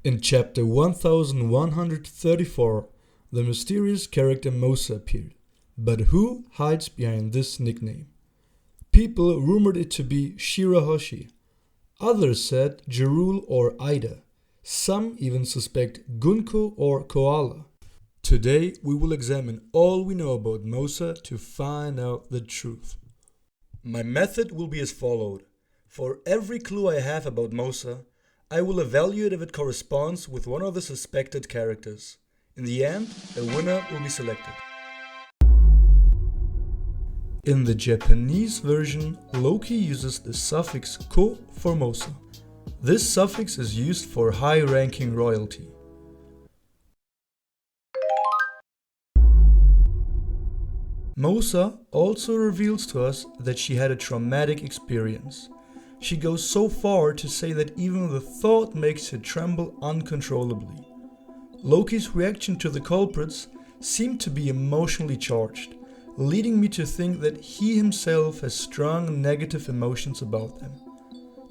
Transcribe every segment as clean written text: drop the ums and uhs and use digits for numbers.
In chapter 1134, the mysterious character Mosa appeared. But who hides behind this nickname? People rumored it to be Shirahoshi. Others said Jarul or Ida. Some even suspect Gunko or Koala. Today we will examine all we know about Mosa to find out the truth. My method will be as followed. For every clue I have about Mosa, I will evaluate if it corresponds with one of the suspected characters. In the end, a winner will be selected. In the Japanese version, Loki uses the suffix ko for Mosa. This suffix is used for high-ranking royalty. Mosa also reveals to us that she had a traumatic experience. She goes so far to say that even the thought makes her tremble uncontrollably. Loki's reaction to the culprits seemed to be emotionally charged, leading me to think that he himself has strong negative emotions about them.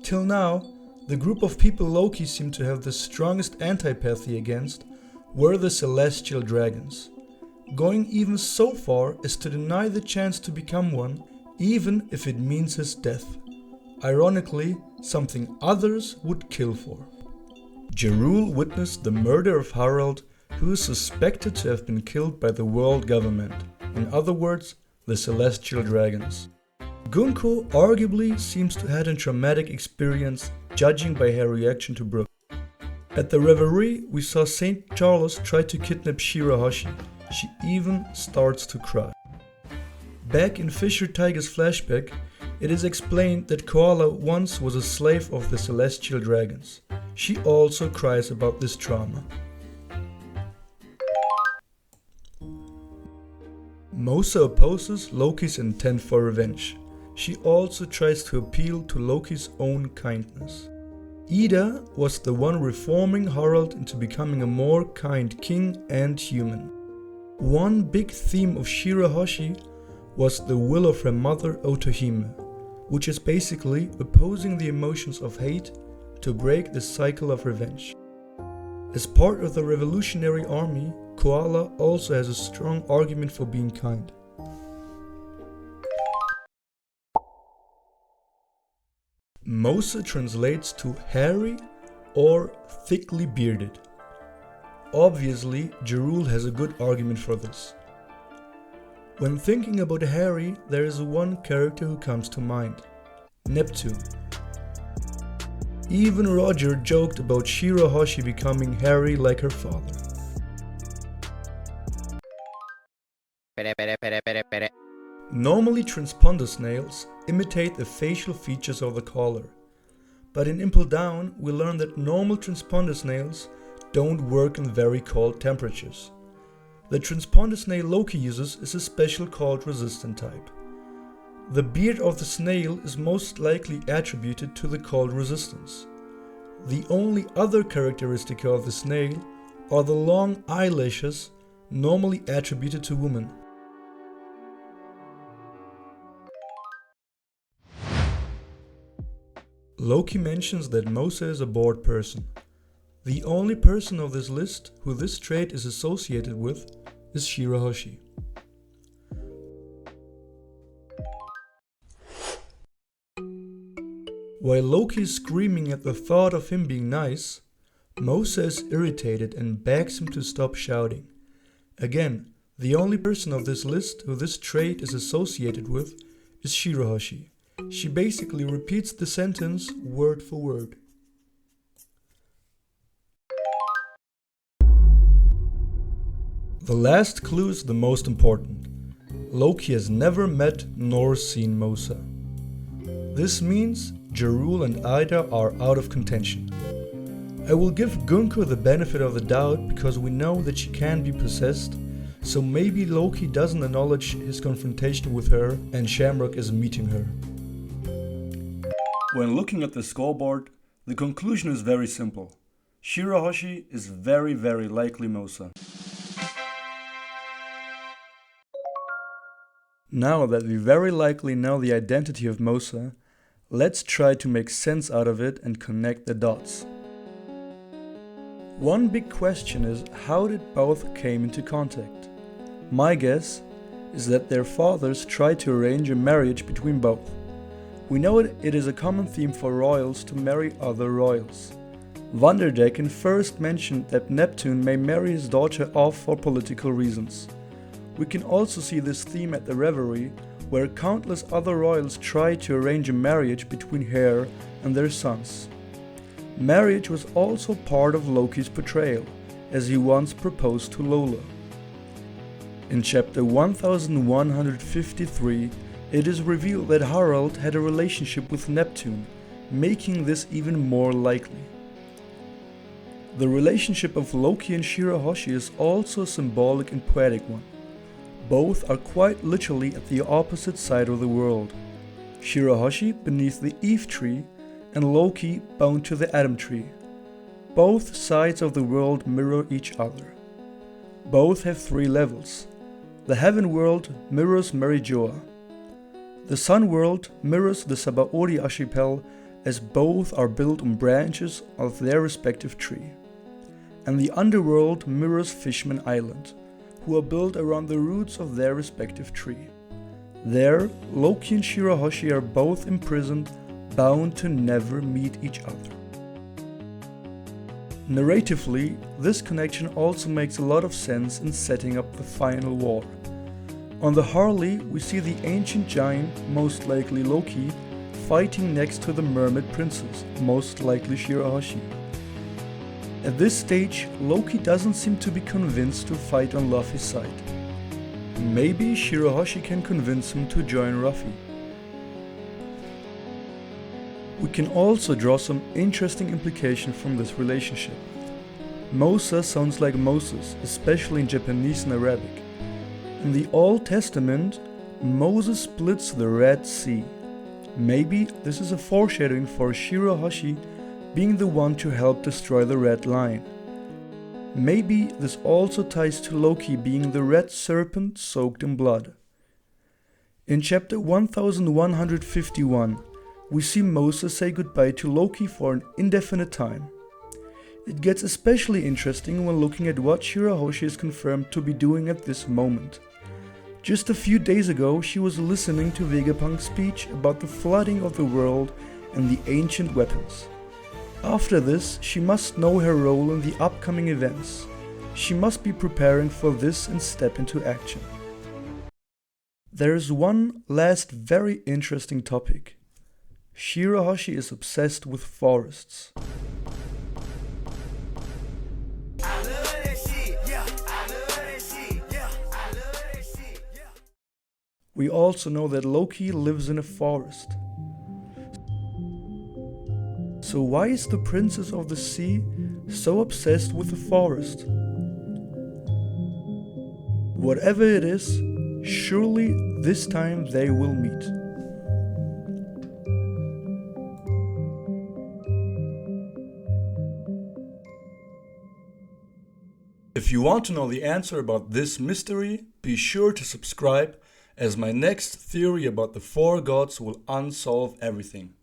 Till now, the group of people Loki seemed to have the strongest antipathy against were the celestial dragons, going even so far as to deny the chance to become one, even if it means his death. Ironically, something others would kill for. Jarul witnessed the murder of Harald, who is suspected to have been killed by the world government, in other words, the celestial dragons. Gunko arguably seems to have had a traumatic experience, judging by her reaction to Brooke. At the reverie, we saw St. Charles try to kidnap Shirahoshi. She even starts to cry. Back in Fisher Tiger's flashback, it is explained that Koala once was a slave of the celestial dragons. She also cries about this trauma. Mosa opposes Loki's intent for revenge. She also tries to appeal to Loki's own kindness. Ida was the one reforming Harald into becoming a more kind king and human. One big theme of Shirahoshi was the will of her mother Otohime, which is basically opposing the emotions of hate to break the cycle of revenge. As part of the revolutionary army, Koala also has a strong argument for being kind. Mosa translates to hairy or thickly bearded. Obviously, Jarul has a good argument for this. When thinking about hairy, there is one character who comes to mind: Neptune. Even Roger joked about Shirahoshi becoming hairy like her father. Normally, transponder snails imitate the facial features of the caller, but in Impel Down we learn that normal transponder snails don't work in very cold temperatures. The transponder snail Loki uses is a special cold resistant type. The beard of the snail is most likely attributed to the cold resistance. The only other characteristic of the snail are the long eyelashes, normally attributed to women. Loki mentions that Mosa is a bored person. The only person of this list who this trait is associated with is Shirahoshi. While Loki is screaming at the thought of him being nice, Mosa is irritated and begs him to stop shouting. Again, the only person of this list who this trait is associated with is Shirahoshi. She basically repeats the sentence word for word. The last clue is the most important. Loki has never met nor seen Mosa. This means Jarul and Ida are out of contention. I will give Gunko the benefit of the doubt because we know that she can be possessed, so maybe Loki doesn't acknowledge his confrontation with her and Shamrock is meeting her. When looking at the scoreboard, the conclusion is very simple. Shirahoshi is very likely Mosa. Now that we very likely know the identity of Mosa, let's try to make sense out of it and connect the dots. One big question is, how did both came into contact? My guess is that their fathers tried to arrange a marriage between both. We know it is a common theme for royals to marry other royals. Vanderdecken first mentioned that Neptune may marry his daughter off for political reasons. We can also see this theme at the Reverie, where countless other royals tried to arrange a marriage between her and their sons. Marriage was also part of Loki's portrayal, as he once proposed to Lola. In chapter 1153, it is revealed that Harald had a relationship with Neptune, making this even more likely. The relationship of Loki and Shirahoshi is also a symbolic and poetic one. Both are quite literally at the opposite side of the world. Shirahoshi beneath the Eve tree and Loki bound to the Adam tree. Both sides of the world mirror each other. Both have three levels. The heaven world mirrors Merijoa. The sun world mirrors the Sabaody archipel, as both are built on branches of their respective tree. And the underworld mirrors Fishman Island, who are built around the roots of their respective tree. There, Loki and Shirahoshi are both imprisoned, bound to never meet each other. Narratively, this connection also makes a lot of sense in setting up the final war. On the Harley, we see the ancient giant, most likely Loki, fighting next to the mermaid princess, most likely Shirahoshi. At this stage, Loki doesn't seem to be convinced to fight on Luffy's side. Maybe Shirahoshi can convince him to join Ruffy. We can also draw some interesting implication from this relationship. Mosa sounds like Moses, especially in Japanese and Arabic. In the Old Testament, Moses splits the Red Sea. Maybe this is a foreshadowing for Shirahoshi being the one to help destroy the Red Line. Maybe this also ties to Loki being the red serpent soaked in blood. In chapter 1151, we see Mosa say goodbye to Loki for an indefinite time. It gets especially interesting when looking at what Shirahoshi is confirmed to be doing at this moment. Just a few days ago, she was listening to Vegapunk's speech about the flooding of the world and the ancient weapons. After this, she must know her role in the upcoming events. She must be preparing for this and step into action. There is one last very interesting topic. Shirahoshi is obsessed with forests. We also know that Loki lives in a forest. So why is the Princess of the Sea so obsessed with the forest? Whatever it is, surely this time they will meet. If you want to know the answer about this mystery, be sure to subscribe, as my next theory about the four gods will unsolve everything.